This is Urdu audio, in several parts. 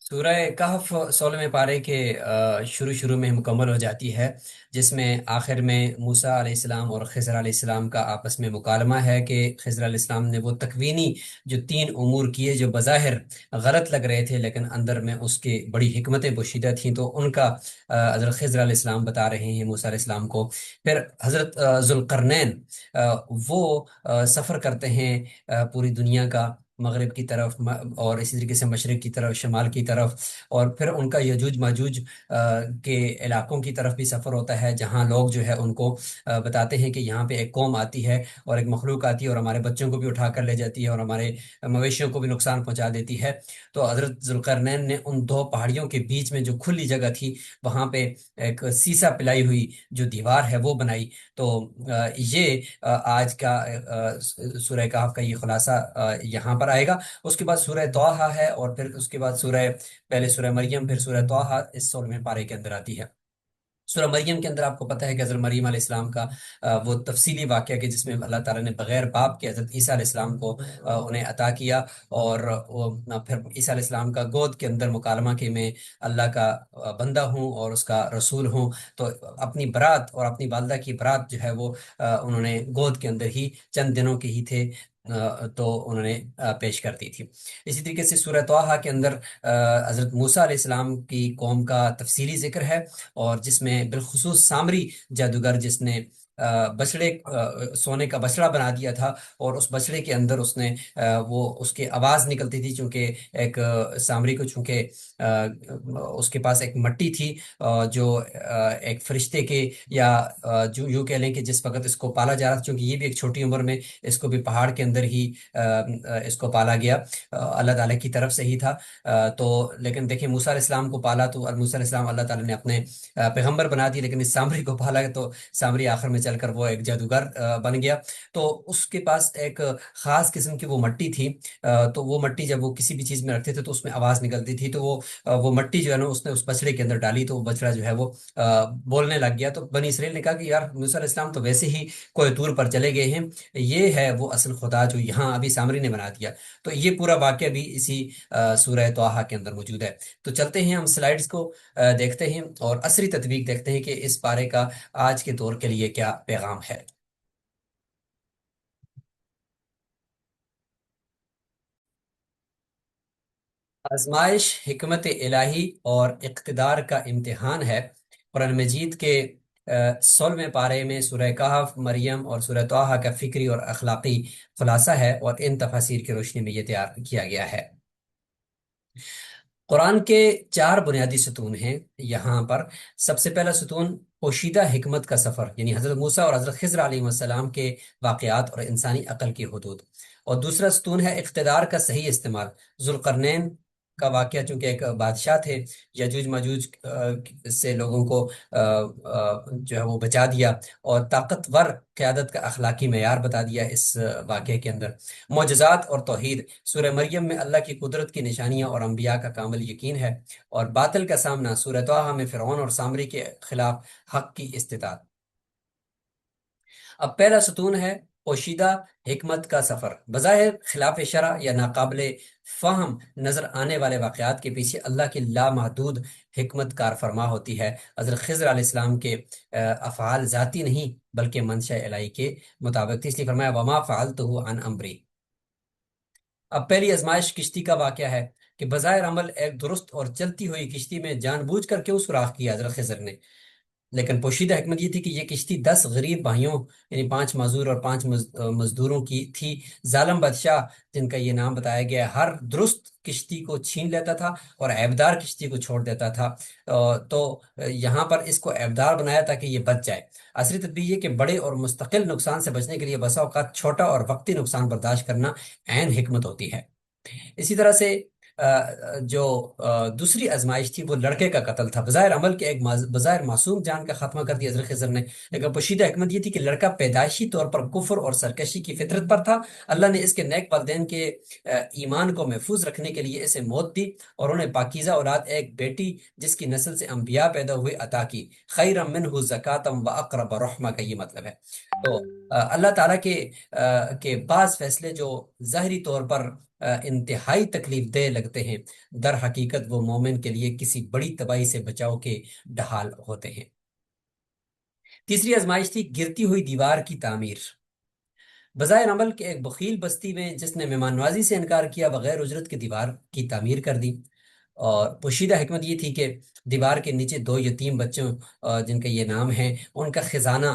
سورہ کہف 16ویں پارے کے شروع شروع میں مکمل ہو جاتی ہے، جس میں آخر میں موسیٰ علیہ السلام اور خضر علیہ السلام کا آپس میں مکالمہ ہے کہ خضر علیہ السلام نے وہ تکوینی جو تین امور کیے جو بظاہر غلط لگ رہے تھے، لیکن اندر میں اس کے بڑی حکمتیں پوشیدہ تھیں، تو ان کا حضرت خضر علیہ السلام بتا رہے ہیں موسیٰ علیہ السلام کو۔ پھر حضرت ذوالقرنین وہ سفر کرتے ہیں پوری دنیا کا، مغرب کی طرف اور اسی طریقے سے مشرق کی طرف، شمال کی طرف، اور پھر ان کا یجوج ماجوج کے علاقوں کی طرف بھی سفر ہوتا ہے، جہاں لوگ جو ہے ان کو بتاتے ہیں کہ یہاں پہ ایک قوم آتی ہے اور ایک مخلوق آتی ہے اور ہمارے بچوں کو بھی اٹھا کر لے جاتی ہے اور ہمارے مویشیوں کو بھی نقصان پہنچا دیتی ہے۔ تو حضرت ذوالقرنین نے ان دو پہاڑیوں کے بیچ میں جو کھلی جگہ تھی، وہاں پہ ایک سیسا پلائی ہوئی جو دیوار ہے وہ بنائی۔ تو یہ آج کا سورہ کہف کا یہ خلاصہ یہاں پر آئے گا۔ اس کے بعد سورہ طٰہٰ ہے، اور پھر اس کے بعد پہلے سورہ مریم، پھر سورہ طٰہٰ اس 16ویں پارے کے اندر آتی ہے۔ سورہ مریم کے اندر آپ کو پتہ ہے کہ حضرت مریم علیہ السلام کا وہ تفصیلی واقعہ کہ جس میں اللہ تعالیٰ نے بغیر باپ کے حضرت عیسیٰ علیہ السلام کو انہیں عطا کیا، اور پھر عیسیٰ علیہ السلام کا گود کے اندر مکالمہ کہ میں اللہ کا بندہ ہوں اور اس کا رسول ہوں۔ تو اپنی برات اور اپنی والدہ کی برات جو ہے وہ انہوں نے گود کے اندر ہی چند دنوں کے ہی تھے، تو انہوں نے پیش کر دی تھی۔ اسی طریقے سے سورہ طٰہٰ کے اندر حضرت موسیٰ علیہ السلام کی قوم کا تفصیلی ذکر ہے، اور جس میں بالخصوص سامری جادوگر جس نے بچڑے سونے کا بچڑا بنا دیا تھا، اور اس بچڑے کے اندر اس نے وہ اس کی آواز نکلتی تھی، چونکہ ایک سامری کو چونکہ اس کے پاس ایک مٹی تھی جو ایک فرشتے کے یا جو یوں کہہ لیں کہ جس وقت اس کو پالا جا رہا تھا، چونکہ یہ بھی ایک چھوٹی عمر میں اس کو بھی پہاڑ کے اندر ہی اس کو پالا گیا، اللہ تعالیٰ کی طرف سے ہی تھا۔ تو لیکن دیکھیں موسیٰ علیہ السلام کو پالا تو موسیٰ علیہ السلام اللہ تعالیٰ نے اپنے پیغمبر بنا دی، لیکن اس سامری کو پالا تو سامری آخر میں چل کر وہ ایک جادوگر بن گیا۔ تو اس کے پاس ایک خاص قسم کی وہ مٹی تھی، تو وہ مٹی جب وہ کسی بھی چیز میں رکھتے تھے تو اس میں آواز نکلتی تھی، تو وہ مٹی جو ہے نا اس نے اس بچڑے کے اندر ڈالی، تو وہ بچڑا جو ہے وہ بولنے لگ گیا۔ تو بنی اسرائیل نے کہا کہ یار موسیٰ علیہ السلام تو ویسے ہی کوئی طور پر چلے گئے ہیں، یہ ہے وہ اصل خدا جو یہاں ابھی سامری نے بنا دیا۔ تو یہ پورا واقعہ بھی اسی سورہ طٰہٰ کے اندر موجود ہے۔ تو چلتے ہیں ہم سلائیڈز کو دیکھتے ہیں اور عصری تطبیق دیکھتے ہیں کہ اس پارے کا آج کے دور کے لیے کیا پیغام ہے۔ آزمائش حکمت الہی اور اقتدار کا امتحان ہے۔ قرآن مجید کے 16ویں پارے میں سورہ کہف، مریم اور سورہ طٰہٰ کا فکری اور اخلاقی خلاصہ ہے، اور ان تفاسیر کی روشنی میں یہ تیار کیا گیا ہے۔ قرآن کے چار بنیادی ستون ہیں یہاں پر۔ سب سے پہلا ستون پوشیدہ حکمت کا سفر، یعنی حضرت موسیٰ اور حضرت خضر علیہ السلام کے واقعات اور انسانی عقل کی حدود، اور دوسرا ستون ہے اقتدار کا صحیح استعمال۔ ذوالقرنین کا واقعہ چونکہ ایک بادشاہ تھے، یجوج ماجوج سے لوگوں کو جو ہے وہ بچا دیا، اور طاقتور قیادت کا اخلاقی معیار بتا دیا اس واقعے کے اندر۔ معجزات اور توحید، سورہ مریم میں اللہ کی قدرت کی نشانیاں اور انبیاء کا کامل یقین ہے، اور باطل کا سامنا سورہ طٰہٰ میں فرعون اور سامری کے خلاف حق کی استطاعت۔ اب پہلا ستون ہے پوشیدہ حکمت کا سفر۔ بظاہر خلاف شرع یا ناقابل فہم نظر آنے والے واقعات کے پیچھے اللہ کی لامحدود حکمت کار فرما ہوتی ہے۔ حضرت خضر علیہ السلام کے افعال ذاتی نہیں بلکہ منشاء الہی کے مطابق تھی، اس لیے فرمایا وما فعلتہ عن امری۔ اب پہلی آزمائش کشتی کا واقعہ ہے کہ بظاہر عمل ایک درست اور چلتی ہوئی کشتی میں جان بوجھ کر کیوں سوراخ کیا حضرت خضر نے، لیکن پوشیدہ حکمت یہ تھی کہ یہ کشتی 10 غریب بھائیوں یعنی 5 معذور اور 5 مزدوروں کی تھی۔ ظالم بادشاہ جن کا یہ نام بتایا گیا ہے، ہر درست کشتی کو چھین لیتا تھا اور عیبدار کشتی کو چھوڑ دیتا تھا۔ تو یہاں پر اس کو عیبدار بنایا تاکہ یہ بچ جائے۔ عصری تدبیر یہ کہ بڑے اور مستقل نقصان سے بچنے کے لیے بسا اوقات چھوٹا اور وقتی نقصان برداشت کرنا عین حکمت ہوتی ہے۔ اسی طرح سے جو دوسری آزمائش تھی وہ لڑکے کا قتل تھا۔ بظاہر عمل کے ایک بظاہر معصوم جان کا خاتمہ کر دیا حضرت خضر نے، لیکن پوشیدہ حکمت یہ تھی کہ لڑکا پیدائشی طور پر کفر اور سرکشی کی فطرت پر تھا۔ اللہ نے اس کے نیک والدین کے ایمان کو محفوظ رکھنے کے لیے اسے موت دی، اور انہیں پاکیزہ اولاد ایک بیٹی جس کی نسل سے انبیاء پیدا ہوئے عطا کی۔ خیرم منہ زکاتم و اقرب رحمہ کا یہ مطلب ہے۔ تو اللہ تعالیٰ کے بعض فیصلے جو ظاہری طور پر انتہائی تکلیف دہ لگتے ہیں، در حقیقت وہ مومن کے لیے کسی بڑی تباہی سے بچاؤ کے ڈھال ہوتے ہیں۔ تیسری آزمائش تھی گرتی ہوئی دیوار کی تعمیر۔ بظاہر عمل کے ایک بخیل بستی میں جس نے مہمان نوازی سے انکار کیا، بغیر اجرت کے دیوار کی تعمیر کر دی، اور پوشیدہ حکمت یہ تھی کہ دیوار کے نیچے دو یتیم بچوں جن کا یہ نام ہے، ان کا خزانہ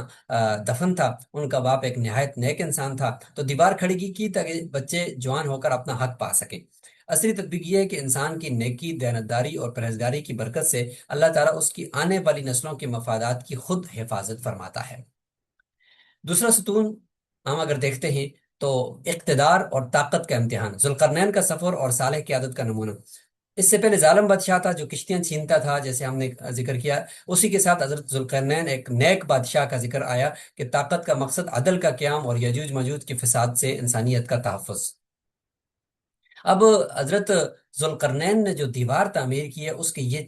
دفن تھا۔ ان کا باپ ایک نہایت نیک انسان تھا، تو دیوار کھڑی کی تاکہ بچے جوان ہو کر اپنا حق پا سکیں۔ اصلی تطبیق یہ ہے کہ انسان کی نیکی، دیانتداری اور پرہیزگاری کی برکت سے اللہ تعالیٰ اس کی آنے والی نسلوں کے مفادات کی خود حفاظت فرماتا ہے۔ دوسرا ستون ہم اگر دیکھتے ہیں تو اقتدار اور طاقت کا امتحان، ذوالقرنین کا سفر اور صالح قیادت کا نمونہ۔ اس سے پہلے ظالم بادشاہ تھا جو کشتیاں چھینتا تھا، جیسے ہم نے ذکر کیا، اسی کے ساتھ حضرت ذوالقرنین ایک نیک بادشاہ کا ذکر آیا کہ طاقت کا مقصد عدل کا قیام اور یجوج ماجوج کے فساد سے انسانیت کا تحفظ۔ اب حضرت ذوالقرنین نے جو دیوار تعمیر کی ہے اس کے یہ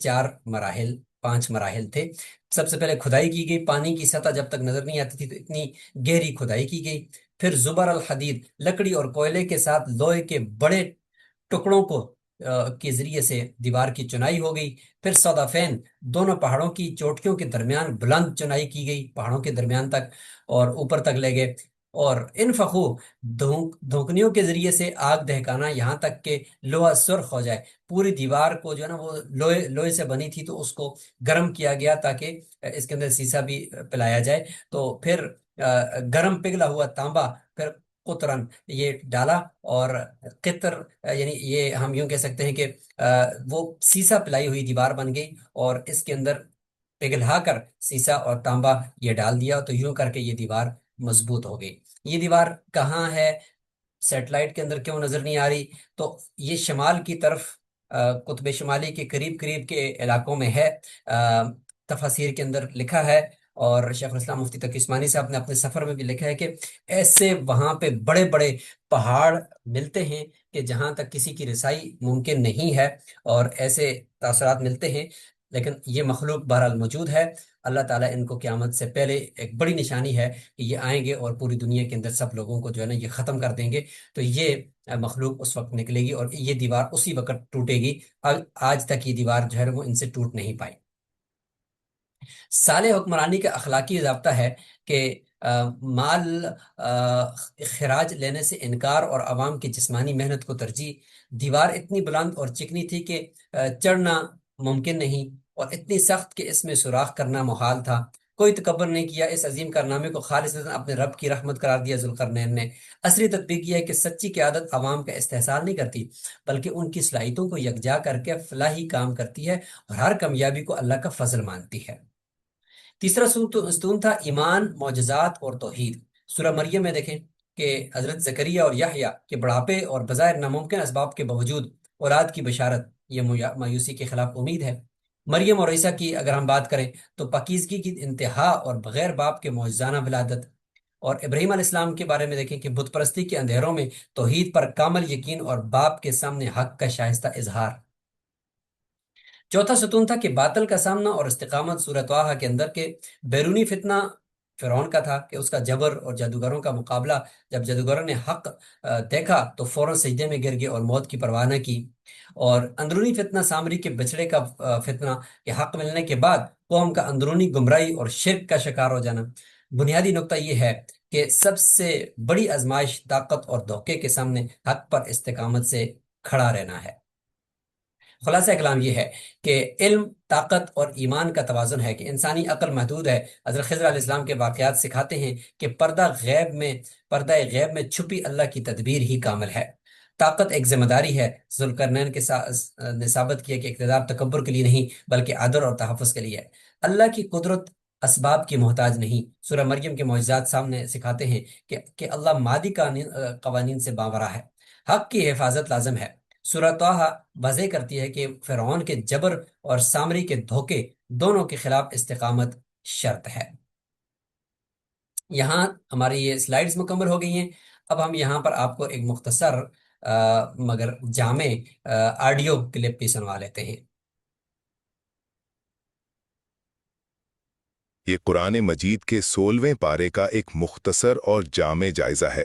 پانچ مراحل تھے۔ سب سے پہلے کھدائی کی گئی، پانی کی سطح جب تک نظر نہیں آتی تھی تو اتنی گہری کھدائی کی گئی۔ پھر زبر الحدید، لکڑی اور کوئلے کے ساتھ لوہے کے بڑے ٹکڑوں کے ذریعے سے دیوار کی چنائی ہو گئی۔ پھر صدفین، دونوں پہاڑوں کی چوٹیوں کے درمیان بلند چنائی کی گئی، پہاڑوں کے درمیان تک اور اوپر تک لے گئے۔ اور انفخو، دھونکنیوں کے ذریعے سے آگ دہکانا یہاں تک کہ لوہا سرخ ہو جائے۔ پوری دیوار کو جو ہے نا وہ لوہے سے بنی تھی، تو اس کو گرم کیا گیا تاکہ اس کے اندر سیسا بھی پلایا جائے۔ تو پھر گرم پگھلا ہوا تانبا، پھر قطرن یہ ڈالا، اور قطر یعنی یہ ہم یوں کہہ سکتے ہیں کہ وہ سیسا پلائی ہوئی دیوار بن گئی، اور اس کے اندر پگھلا کر سیسا اور تانبا یہ ڈال دیا، تو یوں کر کے یہ دیوار مضبوط ہو گئی۔ یہ دیوار کہاں ہے، سیٹلائٹ کے اندر کیوں نظر نہیں آ رہی؟ تو یہ شمال کی طرف قطب شمالی کے قریب قریب کے علاقوں میں ہے۔ تفاسیر کے اندر لکھا ہے، اور شیخ الاسلام مفتی تقی عثمانی صاحب نے اپنے سفر میں بھی لکھا ہے کہ ایسے وہاں پہ بڑے بڑے پہاڑ ملتے ہیں کہ جہاں تک کسی کی رسائی ممکن نہیں ہے، اور ایسے تاثرات ملتے ہیں، لیکن یہ مخلوق بہرحال موجود ہے۔ اللہ تعالیٰ ان کو قیامت سے پہلے ایک بڑی نشانی ہے کہ یہ آئیں گے اور پوری دنیا کے اندر سب لوگوں کو جو ہے نا یہ ختم کر دیں گے۔ تو یہ مخلوق اس وقت نکلے گی اور یہ دیوار اسی وقت ٹوٹے گی۔ آج تک یہ دیوار جو ہے وہ ان سے ٹوٹ نہیں پائی۔ صالح حکمرانی کا اخلاقی ضابطہ ہے کہ مال خراج لینے سے انکار اور عوام کی جسمانی محنت کو ترجیح۔ دیوار اتنی بلند اور چکنی تھی کہ چڑھنا ممکن نہیں، اور اتنی سخت کہ اس میں سوراخ کرنا محال تھا۔ کوئی تکبر نہیں کیا، اس عظیم کارنامے کو خالصتاً اپنے رب کی رحمت قرار دیا ذوالقرنین نے۔ عصری تطبیق یہ ہے کہ سچی قیادت عوام کا استحصال نہیں کرتی، بلکہ ان کی صلاحیتوں کو یکجا کر کے فلاحی کام کرتی ہے، اور ہر کامیابی کو اللہ کا فضل مانتی ہے۔ تیسرا ستون تھا ایمان، معجزات اور توحید۔ سورہ مریم میں دیکھیں کہ حضرت زکریہ اور یحییٰ کے بڑھاپے اور بظاہر ناممکن اسباب کے باوجود اولاد کی بشارت، یہ مایوسی کے خلاف امید ہے۔ مریم اور عیسیٰ کی اگر ہم بات کریں تو پاکیزگی کی انتہا اور بغیر باپ کے معجزانہ ولادت۔ اور ابراہیم علیہ السلام کے بارے میں دیکھیں کہ بت پرستی کے اندھیروں میں توحید پر کامل یقین اور باپ کے سامنے حق کا شائستہ اظہار۔ چوتھا ستون تھا کہ باطل کا سامنا اور استقامت۔ سورہ طٰہٰ کے اندر کے بیرونی فتنہ فرعون کا تھا کہ اس کا جبر اور جادوگروں کا مقابلہ، جب جادوگروں نے حق دیکھا تو فوراً سجدے میں گر گئے اور موت کی پرواہ نہ کی۔ اور اندرونی فتنہ سامری کے بچڑے کا فتنہ کہ حق ملنے کے بعد قوم کا اندرونی گمراہی اور شرک کا شکار ہو جانا۔ بنیادی نقطہ یہ ہے کہ سب سے بڑی آزمائش طاقت اور دھوکے کے سامنے حق پر استقامت سے کھڑا رہنا ہے۔ خلاصہ کلام یہ ہے کہ علم، طاقت اور ایمان کا توازن ہے کہ انسانی عقل محدود ہے۔ حضرت خضر علیہ السلام کے واقعات سکھاتے ہیں کہ پردہ غیب میں چھپی اللہ کی تدبیر ہی کامل ہے۔ طاقت ایک ذمہ داری ہے۔ ذوالقرنین کے نے ثابت کیا کہ اقتدار تکبر کے لیے نہیں بلکہ عدل اور تحفظ کے لیے ہے۔ اللہ کی قدرت اسباب کی محتاج نہیں۔ سورہ مریم کے معجزات سامنے سکھاتے ہیں کہ اللہ مادی قوانین سے باوراء ہے۔ حق کی حفاظت لازم ہے۔ سورہ طٰہٰ واضح کرتی ہے کہ فرعون کے جبر اور سامری کے دھوکے دونوں کے خلاف استقامت شرط ہے۔ یہاں ہماری یہ سلائیڈز مکمل ہو گئی ہیں۔ اب ہم یہاں پر آپ کو ایک مختصر مگر جامع آڈیو کلپ بھی سنوا لیتے ہیں۔ یہ قرآن مجید کے 16ویں پارے کا ایک مختصر اور جامع جائزہ ہے۔